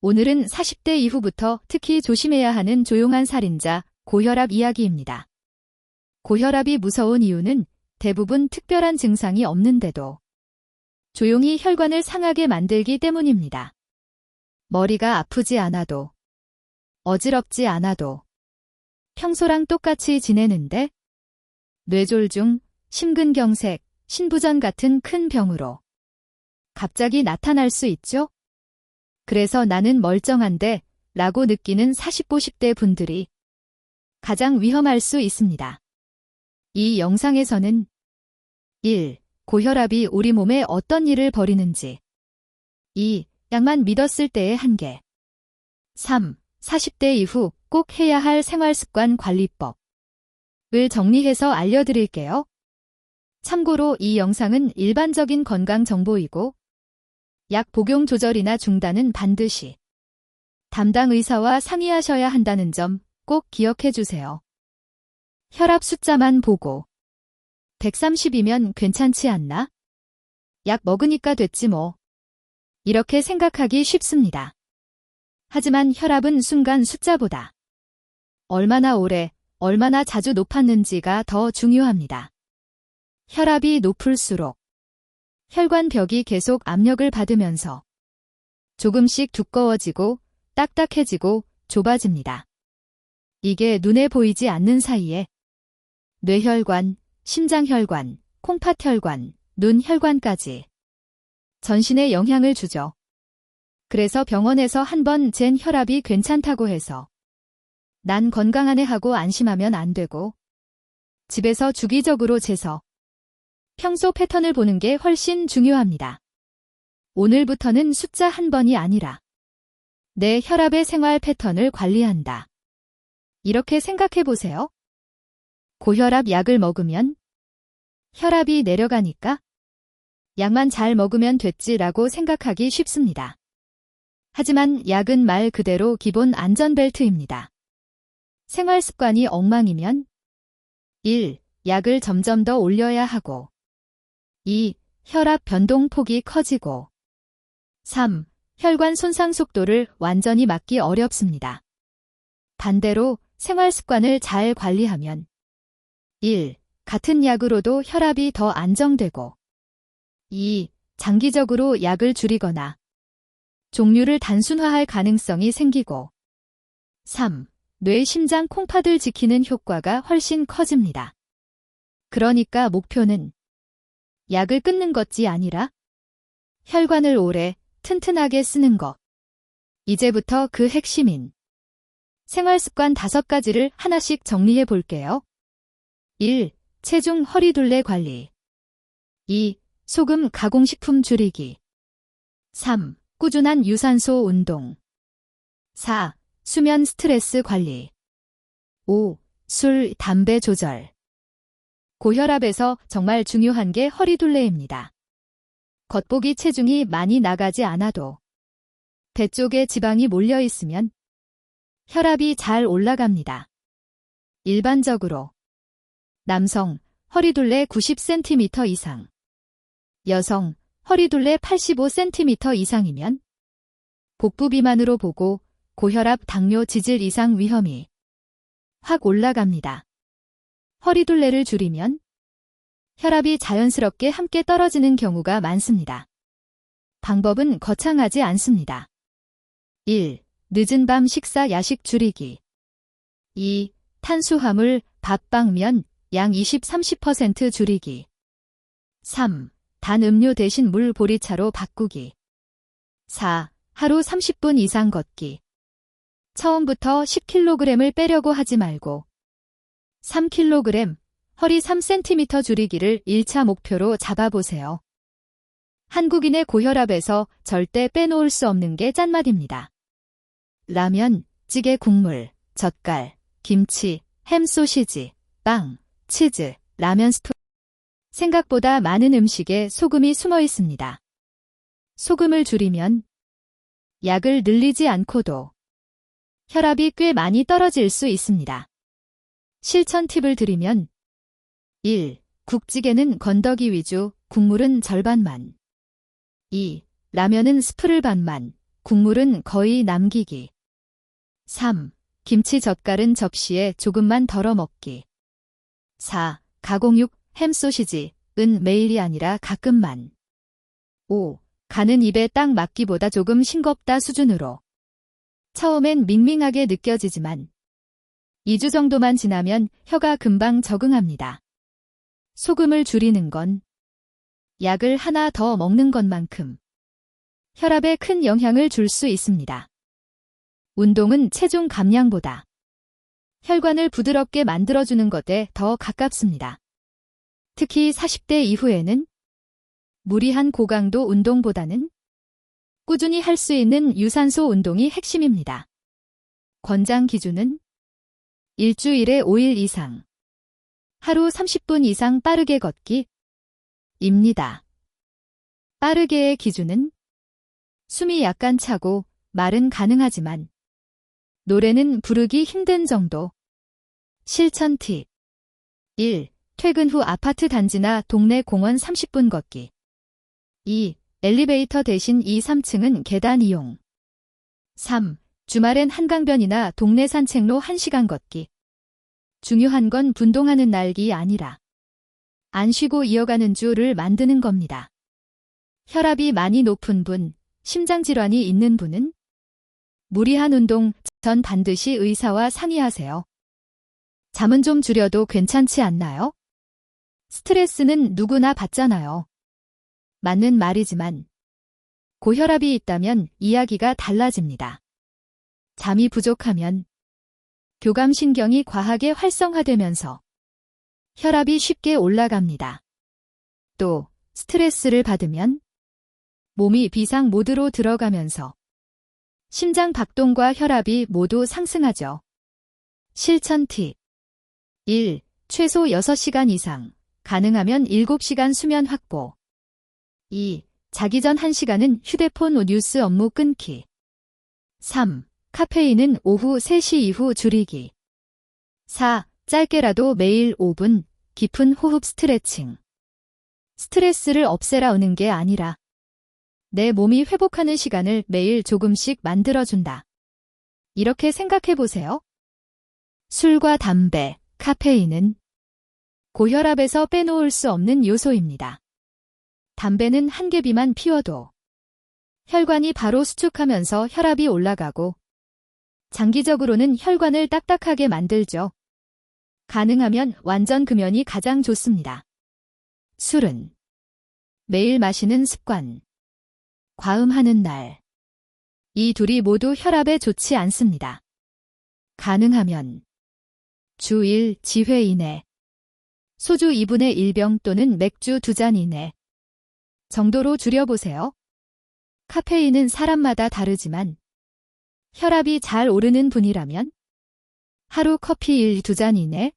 오늘은 40대 이후부터 특히 조심해야 하는 조용한 살인자, 고혈압 이야기입니다. 고혈압이 무서운 이유는 대부분 특별한 증상이 없는데도 조용히 혈관을 상하게 만들기 때문입니다. 머리가 아프지 않아도, 어지럽지 않아도, 평소랑 똑같이 지내는데 뇌졸중, 심근경색, 신부전 같은 큰 병으로 갑자기 나타날 수 있죠? 그래서 나는 멀쩡한데 라고 느끼는 40, 50대 분들이 가장 위험할 수 있습니다. 이 영상에서는 1. 고혈압이 우리 몸에 어떤 일을 벌이는지 2. 약만 믿었을 때의 한계 3. 40대 이후 꼭 해야 할 생활습관 관리법을 정리해서 알려드릴게요. 참고로 이 영상은 일반적인 건강 정보이고 약 복용 조절이나 중단은 반드시 담당 의사와 상의하셔야 한다는 점 꼭 기억해 주세요. 혈압 숫자만 보고 130이면 괜찮지 않나? 약 먹으니까 됐지 뭐. 이렇게 생각하기 쉽습니다. 하지만 혈압은 순간 숫자보다 얼마나 오래, 얼마나 자주 높았는지가 더 중요합니다. 혈압이 높을수록 혈관벽이 계속 압력을 받으면서 조금씩 두꺼워지고 딱딱해지고 좁아집니다. 이게 눈에 보이지 않는 사이에 뇌혈관, 심장혈관, 콩팥혈관, 눈혈관까지 전신에 영향을 주죠. 그래서 병원에서 한번 잰 혈압이 괜찮다고 해서 난 건강하네 하고 안심하면 안 되고 집에서 주기적으로 재서 평소 패턴을 보는 게 훨씬 중요합니다. 오늘부터는 숫자 한 번이 아니라 내 혈압의 생활 패턴을 관리한다. 이렇게 생각해 보세요. 고혈압 약을 먹으면 혈압이 내려가니까 약만 잘 먹으면 됐지라고 생각하기 쉽습니다. 하지만 약은 말 그대로 기본 안전벨트입니다. 생활 습관이 엉망이면 1. 약을 점점 더 올려야 하고 2. 혈압 변동폭이 커지고 3. 혈관 손상 속도를 완전히 막기 어렵습니다. 반대로 생활 습관을 잘 관리하면 1. 같은 약으로도 혈압이 더 안정되고 2. 장기적으로 약을 줄이거나 종류를 단순화할 가능성이 생기고 3. 뇌, 심장, 콩팥을 지키는 효과가 훨씬 커집니다. 그러니까 목표는 약을 끊는 것이 아니라 혈관을 오래 튼튼하게 쓰는 것. 이제부터 그 핵심인 생활습관 5가지를 하나씩 정리해 볼게요. 1. 체중 허리둘레 관리 2. 소금 가공식품 줄이기 3. 꾸준한 유산소 운동 4. 수면 스트레스 관리 5. 술, 담배 조절 고혈압에서 정말 중요한 게 허리둘레입니다. 겉보기 체중이 많이 나가지 않아도 배 쪽에 지방이 몰려 있으면 혈압이 잘 올라갑니다. 일반적으로 남성 허리둘레 90cm 이상, 여성 허리둘레 85cm 이상이면 복부 비만으로 보고 고혈압, 당뇨, 지질 이상 위험이 확 올라갑니다. 허리둘레를 줄이면 혈압이 자연스럽게 함께 떨어지는 경우가 많습니다. 방법은 거창하지 않습니다. 1. 늦은 밤 식사 야식 줄이기 2. 탄수화물, 밥, 빵, 면, 양 20-30% 줄이기 3. 단 음료 대신 물 보리차로 바꾸기 4. 하루 30분 이상 걷기 처음부터 10kg을 빼려고 하지 말고 3kg, 허리 3cm 줄이기를 1차 목표로 잡아보세요. 한국인의 고혈압에서 절대 빼놓을 수 없는 게 짠맛입니다. 라면, 찌개, 국물, 젓갈, 김치, 햄, 소시지, 빵, 치즈, 라면 스프. 생각보다 많은 음식에 소금이 숨어 있습니다. 소금을 줄이면 약을 늘리지 않고도 혈압이 꽤 많이 떨어질 수 있습니다. 실천 팁을 드리면 1. 국찌개는 건더기 위주, 국물은 절반만 2. 라면은 스프를 반만, 국물은 거의 남기기. 3. 김치 젓갈은 접시에 조금만 덜어 먹기. 4. 가공육, 햄 소시지, 은 매일이 아니라 가끔만. 5. 간은 입에 딱 맞기보다 조금 싱겁다 수준으로. 처음엔 밍밍하게 느껴지지만 2주 정도만 지나면 혀가 금방 적응합니다. 소금을 줄이는 건 약을 하나 더 먹는 것만큼 혈압에 큰 영향을 줄 수 있습니다. 운동은 체중 감량보다 혈관을 부드럽게 만들어주는 것에 더 가깝습니다. 특히 40대 이후에는 무리한 고강도 운동보다는 꾸준히 할 수 있는 유산소 운동이 핵심입니다. 권장 기준은 일주일에 5일 이상, 하루 30분 이상 빠르게 걷기 입니다. 빠르게의 기준은 숨이 약간 차고 말은 가능하지만 노래는 부르기 힘든 정도. 실천 팁 1. 퇴근 후 아파트 단지나 동네 공원 30분 걷기. 2. 엘리베이터 대신 2, 3층은 계단 이용. 3. 주말엔 한강변이나 동네 산책로 1시간 걷기. 중요한 건 분동하는 날이 아니라 안 쉬고 이어가는 주를 만드는 겁니다. 혈압이 많이 높은 분, 심장질환이 있는 분은 무리한 운동 전 반드시 의사와 상의하세요. 잠은 좀 줄여도 괜찮지 않나요? 스트레스는 누구나 받잖아요. 맞는 말이지만 고혈압이 있다면 이야기가 달라집니다. 잠이 부족하면 교감신경이 과하게 활성화되면서 혈압이 쉽게 올라갑니다. 또 스트레스를 받으면 몸이 비상 모드로 들어가면서 심장 박동과 혈압이 모두 상승하죠. 실천 팁 1. 최소 6시간 이상, 가능하면 7시간 수면 확보. 2. 자기 전 1시간은 휴대폰 뉴스 업무 끊기. 3. 카페인은 오후 3시 이후 줄이기. 4. 짧게라도 매일 5분, 깊은 호흡 스트레칭. 스트레스를 없애라는 게 아니라 내 몸이 회복하는 시간을 매일 조금씩 만들어준다. 이렇게 생각해 보세요. 술과 담배, 카페인은 고혈압에서 빼놓을 수 없는 요소입니다. 담배는 한 개비만 피워도 혈관이 바로 수축하면서 혈압이 올라가고 장기적으로는 혈관을 딱딱하게 만들죠. 가능하면 완전 금연이 가장 좋습니다. 술은 매일 마시는 습관, 과음하는 날, 이 둘이 모두 혈압에 좋지 않습니다. 가능하면 주 1, 지회 이내, 소주 2분의 1병 또는 맥주 2잔 이내 정도로 줄여보세요. 카페인은 사람마다 다르지만 혈압이 잘 오르는 분이라면 하루 커피 1, 2잔 이내,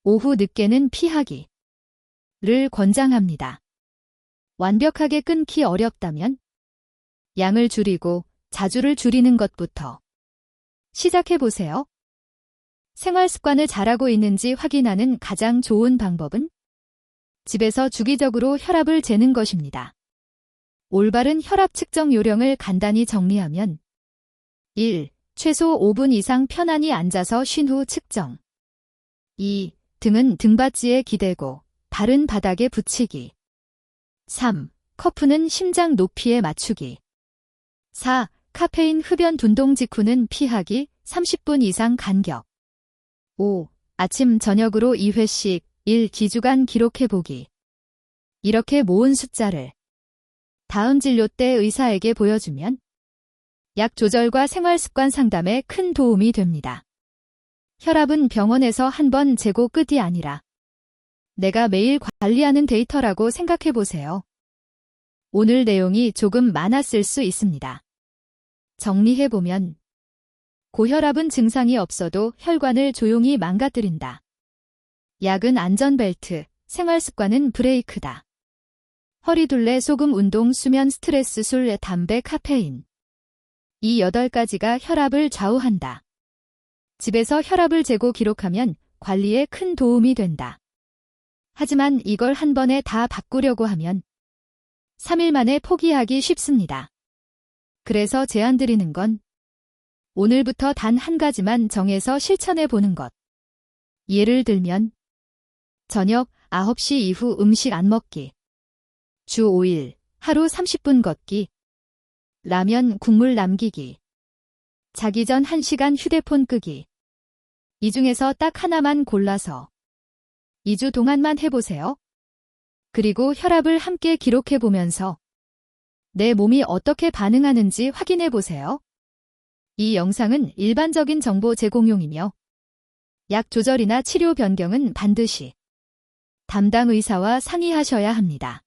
오후 늦게는 피하기를 권장합니다. 완벽하게 끊기 어렵다면 양을 줄이고 자주를 줄이는 것부터 시작해보세요. 생활 습관을 잘하고 있는지 확인하는 가장 좋은 방법은 집에서 주기적으로 혈압을 재는 것입니다. 올바른 혈압 측정 요령을 간단히 정리하면 1. 최소 5분 이상 편안히 앉아서 쉰 후 측정. 2. 등은 등받이에 기대고 발은 바닥에 붙이기. 3. 커프는 심장 높이에 맞추기. 4. 카페인 흡연 운동 직후는 피하기 30분 이상 간격. 5. 아침 저녁으로 2회씩 1기주간 기록해보기. 이렇게 모은 숫자를 다음 진료 때 의사에게 보여주면 약 조절과 생활습관 상담에 큰 도움이 됩니다. 혈압은 병원에서 한 번 재고 끝이 아니라 내가 매일 관리하는 데이터라고 생각해보세요. 오늘 내용이 조금 많았을 수 있습니다. 정리해보면 고혈압은 증상이 없어도 혈관을 조용히 망가뜨린다. 약은 안전벨트, 생활습관은 브레이크다. 허리둘레, 소금, 운동, 수면, 스트레스, 술, 담배, 카페인. 이 8가지가 혈압을 좌우한다. 집에서 혈압을 재고 기록하면 관리에 큰 도움이 된다. 하지만 이걸 한 번에 다 바꾸려고 하면 3일 만에 포기하기 쉽습니다. 그래서 제안드리는 건 오늘부터 단 한 가지만 정해서 실천해 보는 것. 예를 들면 저녁 9시 이후 음식 안 먹기. 주 5일 하루 30분 걷기. 라면 국물 남기기. 자기 전 1시간 휴대폰 끄기. 이 중에서 딱 하나만 골라서 2주 동안만 해보세요. 그리고 혈압을 함께 기록해 보면서 내 몸이 어떻게 반응하는지 확인해 보세요. 이 영상은 일반적인 정보 제공용이며 약 조절이나 치료 변경은 반드시 담당 의사와 상의하셔야 합니다.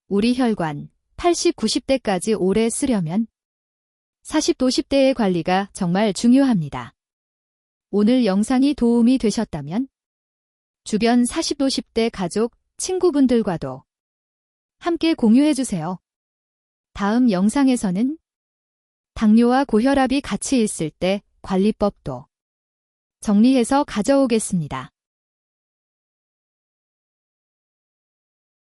우리 혈관 80, 90대까지 오래 쓰려면 40, 50대의 관리가 정말 중요합니다. 오늘 영상이 도움이 되셨다면 주변 40, 50대 가족, 친구분들과도 함께 공유해주세요. 다음 영상에서는 당뇨와 고혈압이 같이 있을 때 관리법도 정리해서 가져오겠습니다.